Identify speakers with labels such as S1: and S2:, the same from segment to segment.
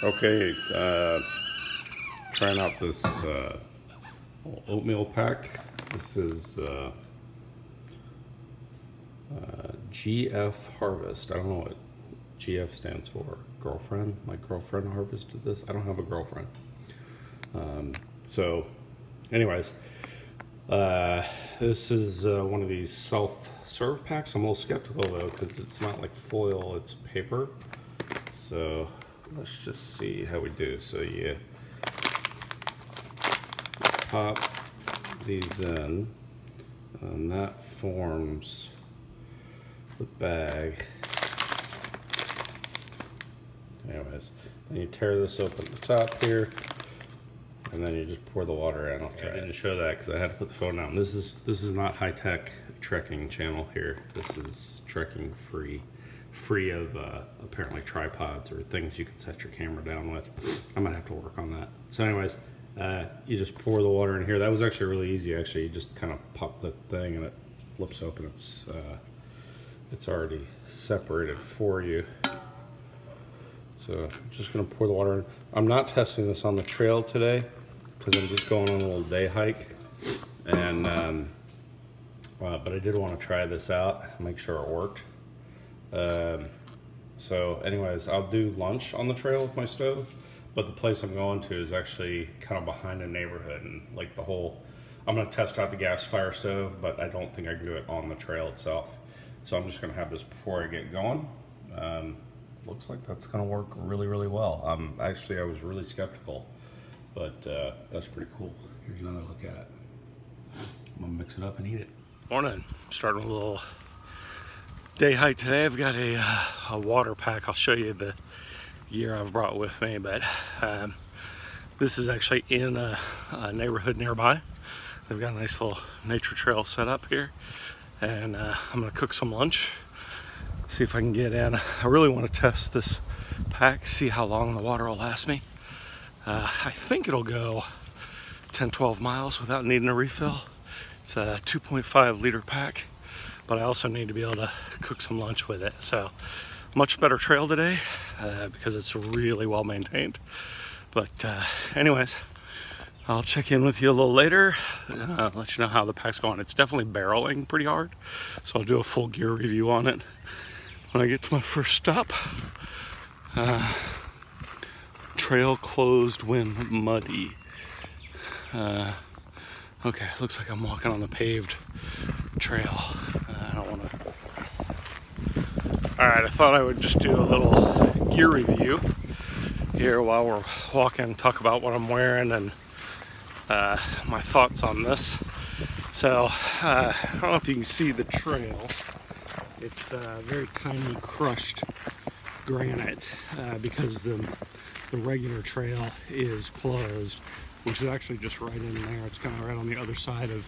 S1: Okay, trying out this oatmeal pack. This is GF Harvest. I don't know what GF stands for. Girlfriend? My girlfriend harvested this. I don't have a girlfriend. So anyways, this is one of these self-serve packs. I'm a little skeptical though because it's not like foil, it's paper. So let's just see how we do. So you pop these in, and that forms the bag. Anyways, then you tear this open at the top here, and then you just pour the water in. I didn't show that because I had to put the phone down. This is not high-tech trekking channel here. This is trekking free of apparently tripods or things you can set your camera down with. I'm gonna have to work on that. So anyways, you just pour the water in here. That was actually really easy. Actually, you just kind of pop the thing and it flips open. It's already separated for you. So I'm just gonna pour the water in. I'm not testing this on the trail today because I'm just going on a little day hike, and but I did want to try this out, make sure it worked. So anyways, I'll do lunch on the trail with my stove, but the place I'm going to is actually kind of behind a neighborhood, and like I'm going to test out the gasifier stove, but I don't think I can do it on the trail itself. So I'm just going to have this before I get going. Looks like that's going to work really, really well. Actually, I was really skeptical, but that's pretty cool. Here's another look at it. I'm going to mix it up and eat it. Morning. Starting a little day hike today. I've got a water pack. I'll show you the gear I've brought with me, but this is actually in a neighborhood nearby. They've got a nice little nature trail set up here, and I'm gonna cook some lunch, see if I can get in. I really want to test this pack, see how long the water will last me. I think it'll go 10-12 miles without needing a refill. It's a 2.5 liter pack, but I also need to be able to cook some lunch with it. So much better trail today because it's really well maintained. But anyways, I'll check in with you a little later, let you know how the pack's going. It's definitely barreling pretty hard, so I'll do a full gear review on it when I get to my first stop. Trail closed when muddy. Okay, looks like I'm walking on the paved trail. I don't want to. All right, I thought I would just do a little gear review here while we're walking, talk about what I'm wearing and my thoughts on this. So, I don't know if you can see the trail. It's very tiny crushed granite because the regular trail is closed, which is actually just right in there. It's kind of right on the other side of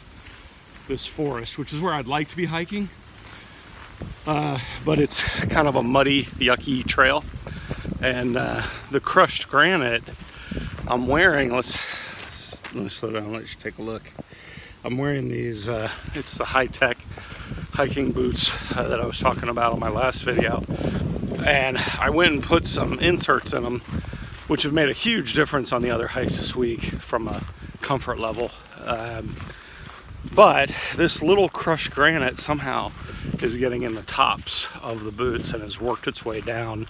S1: this forest, which is where I'd like to be hiking. But it's kind of a muddy, yucky trail. And the crushed granite I'm wearing, let me slow down, let you take a look. I'm wearing these, it's the high-tech hiking boots that I was talking about on my last video. And I went and put some inserts in them, which have made a huge difference on the other hikes this week from a comfort level. But this little crushed granite somehow is getting in the tops of the boots and has worked its way down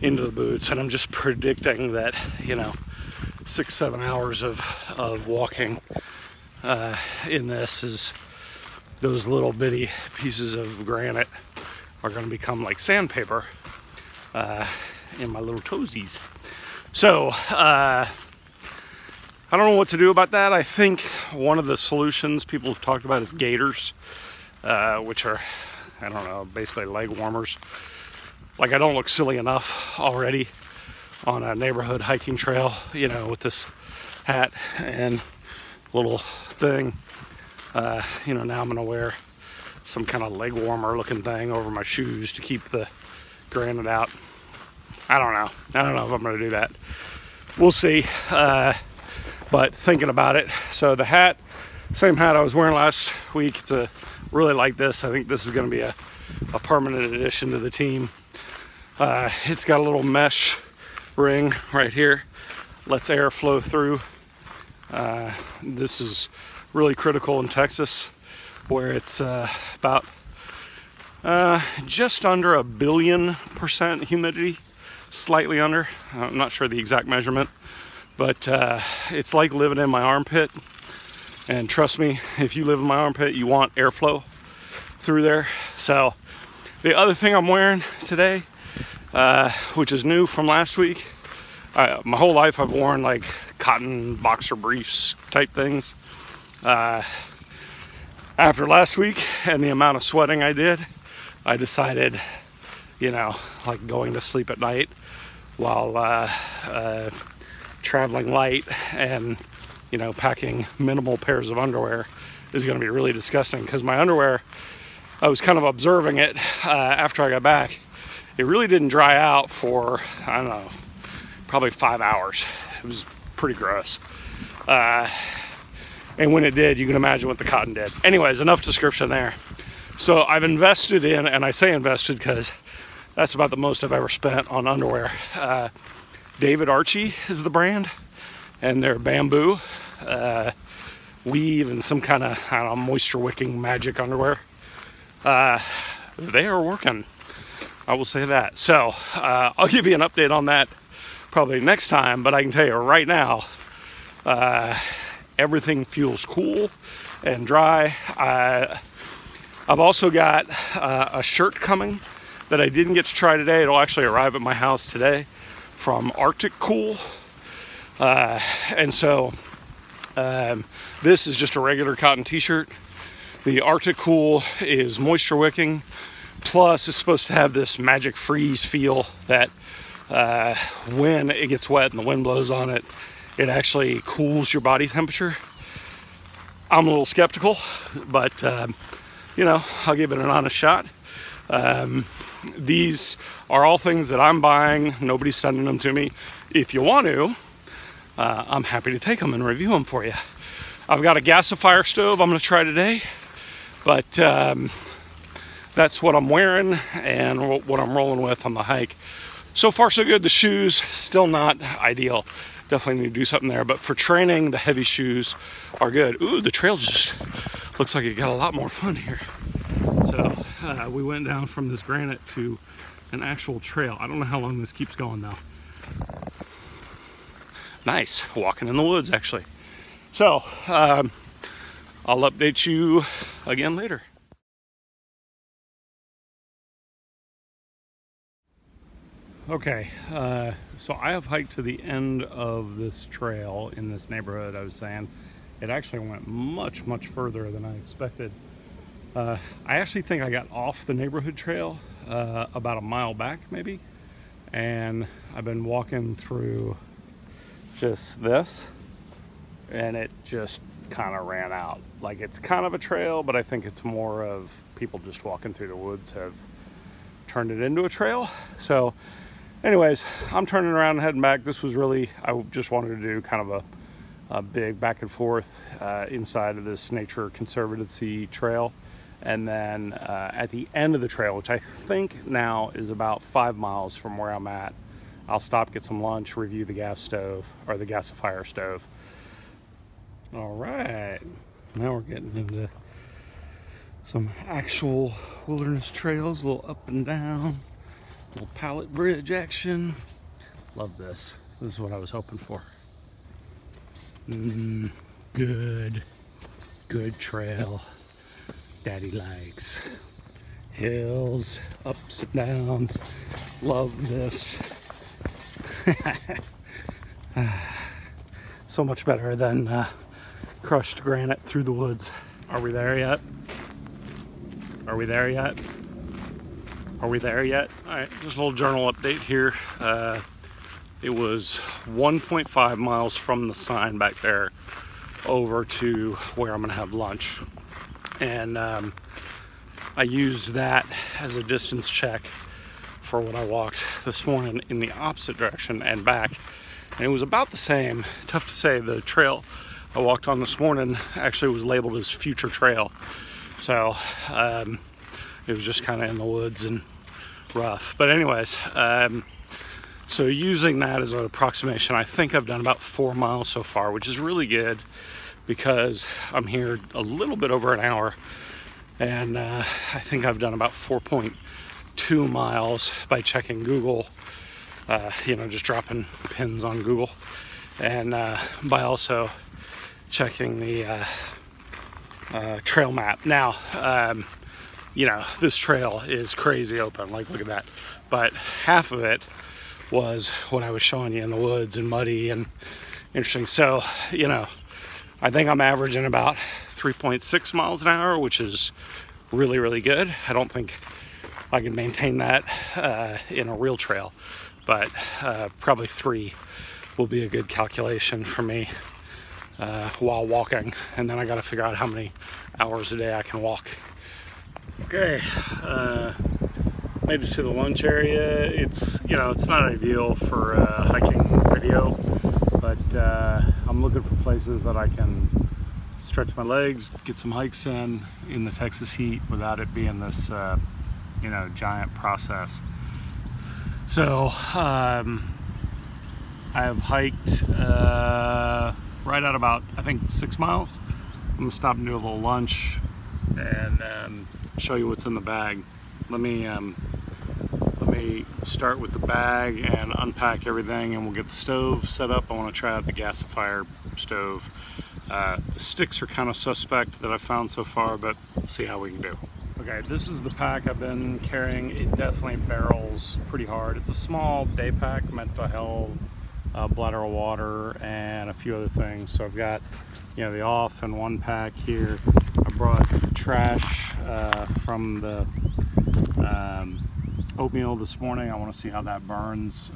S1: into the boots. And I'm just predicting that, 6-7 hours of walking in this is those little bitty pieces of granite are going to become like sandpaper in my little toesies. So I don't know what to do about that. I think one of the solutions people have talked about is gaiters, which are, I don't know, basically leg warmers. Like, I don't look silly enough already on a neighborhood hiking trail, with this hat and little thing. Now I'm gonna wear some kind of leg warmer looking thing over my shoes to keep the granite out. I don't know if I'm gonna do that. We'll see. But thinking about it, so the hat, same hat I was wearing last week. It's really like this. I think this is going to be a permanent addition to the team. It's got a little mesh ring right here lets air flow through. This is really critical in Texas, where it's about just under 1 billion% humidity, slightly under. I'm not sure the exact measurement, but it's like living in my armpit. And trust me, if you live in my armpit, you want airflow through there. So the other thing I'm wearing today, which is new from last week, my whole life I've worn like cotton boxer briefs type things. After last week and the amount of sweating I did, I decided, you know, like going to sleep at night while traveling light and, you know, packing minimal pairs of underwear is going to be really disgusting, because my underwear, I was kind of observing it after I got back. It really didn't dry out for, I don't know, probably 5 hours. It was pretty gross. And when it did, you can imagine what the cotton did. Anyways, enough description there. So I've invested in, and I say invested because that's about the most I've ever spent on underwear. David Archie is the brand, and they're bamboo, weave, and some kind of, I don't know, moisture wicking magic underwear. They are working, I will say that. So I'll give you an update on that probably next time, but I can tell you right now, everything feels cool and dry. I've also got a shirt coming that I didn't get to try today. It'll actually arrive at my house today from Arctic Cool. And so this is just a regular cotton t-shirt. The Arctic Cool is moisture wicking, plus it's supposed to have this magic freeze feel that when it gets wet and the wind blows on it, it actually cools your body temperature. I'm a little skeptical, but you know, I'll give it an honest shot. These are all things that I'm buying. Nobody's sending them to me. If you want to, I'm happy to take them and review them for you. I've got a gasifier stove I'm going to try today, but that's what I'm wearing and what I'm rolling with on the hike. So far so good. The shoes, still not ideal. Definitely need to do something there, but for training, the heavy shoes are good. Ooh, the trail just looks like it got a lot more fun here. So we went down from this granite to an actual trail. I don't know how long this keeps going though. Nice, walking in the woods actually. So I'll update you again later. Okay, so I have hiked to the end of this trail in this neighborhood. I was saying it actually went much further than I expected. I actually think I got off the neighborhood trail about a mile back maybe, and I've been walking through just this, and it just kind of ran out. Like, it's kind of a trail, but I think it's more of people just walking through the woods have turned it into a trail. So anyways, I'm turning around and heading back. This was really, I just wanted to do kind of a big back and forth inside of this Nature Conservancy trail. And then at the end of the trail, which I think now is about 5 miles from where I'm at, I'll stop, get some lunch, review the gas stove, or the gasifier stove. All right, now we're getting into some actual wilderness trails, a little up and down. Little pallet bridge action. Love this. This is what I was hoping for. Good trail. Daddy likes. Hills, ups and downs. Love this. So much better than crushed granite through the woods. Are we there yet? Are we there yet? Are we there yet? All right, just a little journal update here. It was 1.5 miles from the sign back there over to where I'm gonna have lunch. And I used that as a distance check for what I walked this morning in the opposite direction and back. And it was about the same. Tough to say. The trail I walked on this morning actually was labeled as future trail. So it was just kind of in the woods and rough. But anyways, So using that as an approximation, I think I've done about 4 miles so far, which is really good because I'm here a little bit over an hour, and I think I've done about 4.2 miles by checking Google, you know, just dropping pins on Google, and by also checking the trail map. Now, you know, this trail is crazy open, like look at that, but half of it was what I was showing you in the woods and muddy and interesting. So, you know, I think I'm averaging about 3.6 miles an hour, which is really, really good. I don't think I can maintain that in a real trail, but probably 3 will be a good calculation for me while walking. And then I got to figure out how many hours a day I can walk. Okay, made it to the lunch area. It's, you know, it's not ideal for a hiking video, but I'm looking for places that I can stretch my legs, get some hikes in the Texas heat without it being this, you know, giant process. So I have hiked right at about, I think, 6 miles. I'm gonna stop and do a little lunch and show you what's in the bag. Let me start with the bag and unpack everything, and we'll get the stove set up. I want to try out the gasifier stove. The sticks are kind of suspect that I've found so far, but we'll see how we can do. Okay, this is the pack I've been carrying. It definitely barrels pretty hard. It's a small day pack meant to hold a bladder of water and a few other things. So I've got, you know, the off and one pack here. I brought trash from the oatmeal this morning. I want to see how that burns.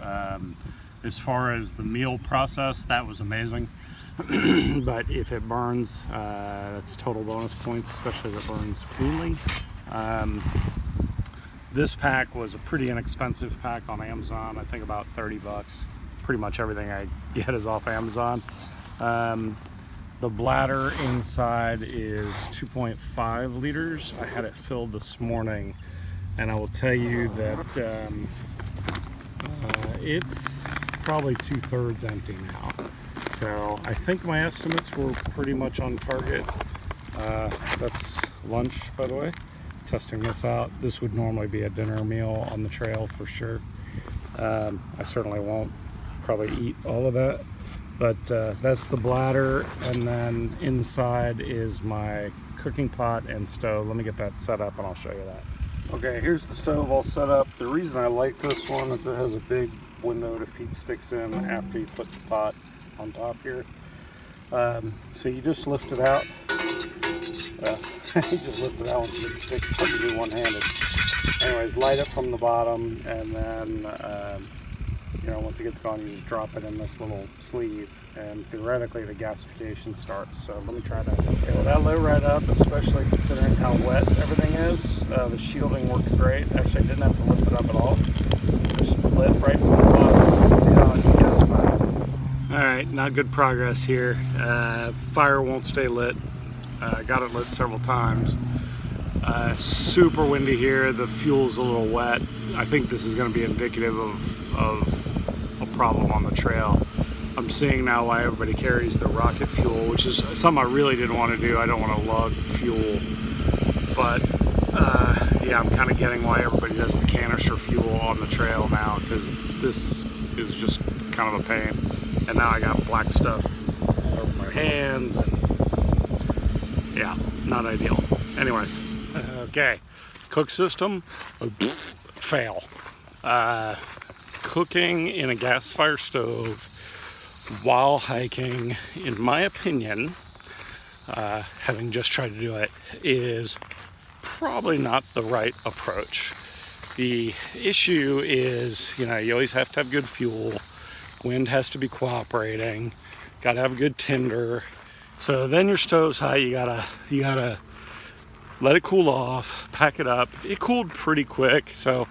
S1: As far as the meal process, that was amazing. But if it burns, that's total bonus points, especially if it burns cleanly. This pack was a pretty inexpensive pack on Amazon. I think about 30 bucks. Pretty much everything I get is off Amazon. The bladder inside is 2.5 liters. I had it filled this morning, and I will tell you that it's probably 2/3 empty now. So I think my estimates were pretty much on target. That's lunch, by the way. Testing this out. This would normally be a dinner meal on the trail for sure. I certainly won't probably eat all of that, but that's the bladder, and then inside is my cooking pot and stove. Let me get that set up and I'll show you that. Okay, here's the stove all set up. The reason I like this one is it has a big window to feed sticks in after you put the pot on top here. So you just lift it out. You just lift it out with the sticks, probably one-handed. Anyways, light it from the bottom, and then you know, once it gets going, you just drop it in this little sleeve, and theoretically the gasification starts. So let me try that. Okay, well, that lit right up, especially considering how wet everything is. The shielding worked great. Actually, I didn't have to lift it up at all. Just lit right from the bottom, so you can see how it gasifies. All right, not good progress here. Fire won't stay lit. Got it lit several times. Super windy here. The fuel's a little wet. I think this is going to be indicative of a problem on the trail. I'm seeing now why everybody carries the rocket fuel, which is something I really didn't want to do. I don't want to lug fuel, but yeah, I'm kind of getting why everybody does the canister fuel on the trail now, because this is just kind of a pain. And now I got black stuff over my hands, and yeah, not ideal. Anyways, okay, cook system, fail. Cooking in a gas fire stove while hiking, in my opinion, having just tried to do it, is probably not the right approach. The issue is, you know, you always have to have good fuel. Wind has to be cooperating. Got to have a good tinder. So then your stove's hot. You gotta let it cool off. Pack it up. It cooled pretty quick, so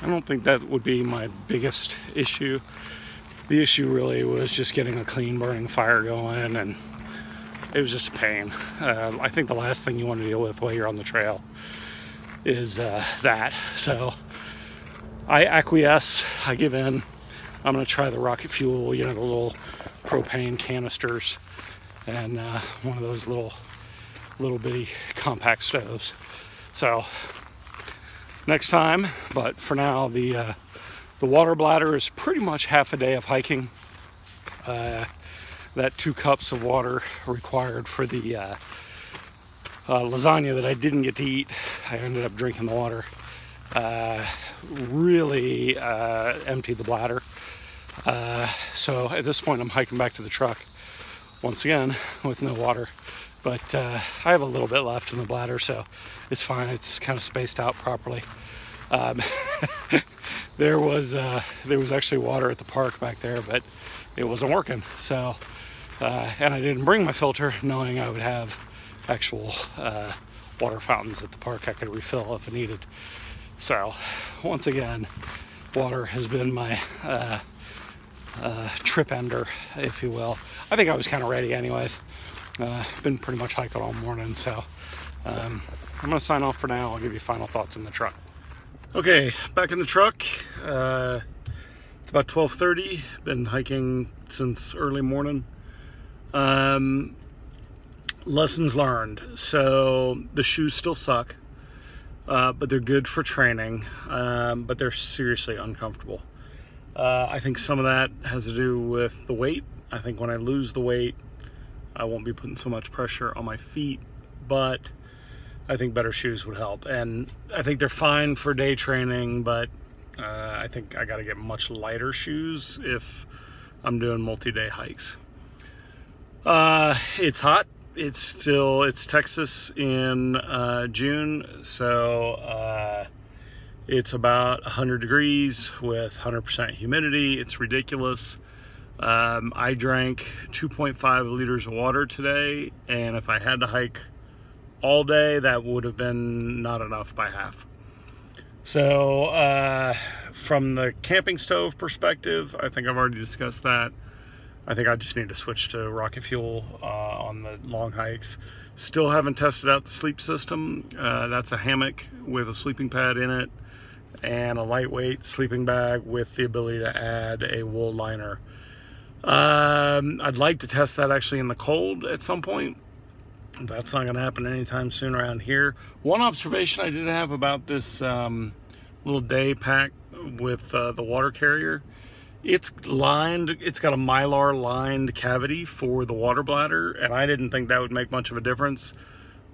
S1: I don't think that would be my biggest issue. The issue really was just getting a clean burning fire going, and it was just a pain. I think the last thing you want to deal with while you're on the trail is that. So I acquiesce. I give in.
S2: I'm gonna try the rocket fuel, you know, the little propane canisters, and one of those little bitty compact stoves. So next time, but for now, the water bladder is pretty much half a day of hiking. That 2 cups of water required for the lasagna that I didn't get to eat, I ended up drinking the water. Really emptied the bladder. So at this point I'm hiking back to the truck once again with no water, but I have a little bit left in the bladder, so it's fine. It's kind of spaced out properly. There was actually water at the park back there, but it wasn't working. So and I didn't bring my filter, knowing I would have actual water fountains at the park I could refill if I needed. So once again, water has been my trip ender, if you will. I think I was kind of ready anyways. Been pretty much hiking all morning, so I'm gonna sign off for now. I'll give you final thoughts in the truck. Okay, back in the truck. It's about 12:30. Been hiking since early morning. Lessons learned. So the shoes still suck, but they're good for training, but they're seriously uncomfortable. I think some of that has to do with the weight. I think when I lose the weight, I won't be putting so much pressure on my feet, but I think better shoes would help. And I think they're fine for day training, but I think I got to get much lighter shoes if I'm doing multi-day hikes. It's hot. It's Texas in June, so it's about 100 degrees with 100% humidity. It's ridiculous. I drank 2.5 liters of water today, and if I had to hike all day, that would have been not enough by half. So from the camping stove perspective, I think I've already discussed that. I think I just need to switch to rocket fuel on the long hikes. Still haven't tested out the sleep system. That's a hammock with a sleeping pad in it and a lightweight sleeping bag with the ability to add a wool liner. I'd like to test that actually in the cold at some point. That's not going to happen anytime soon around here. One observation I did have about this little day pack with the water carrier, it's lined, it's got a Mylar lined cavity for the water bladder, and I didn't think that would make much of a difference,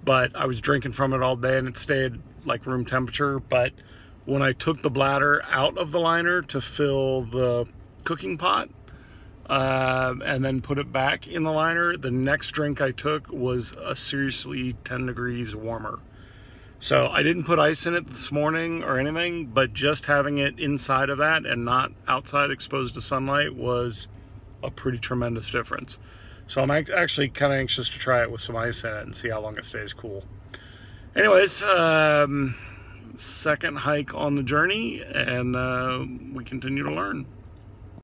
S2: but I was drinking from it all day and it stayed like room temperature. But when I took the bladder out of the liner to fill the cooking pot and then put it back in the liner, the next drink I took was a seriously 10 degrees warmer. So I didn't put ice in it this morning or anything, but just having it inside of that and not outside exposed to sunlight was a pretty tremendous difference. So I'm actually kind of anxious to try it with some ice in it and see how long it stays cool. Anyways, second hike on the journey, and we continue to learn.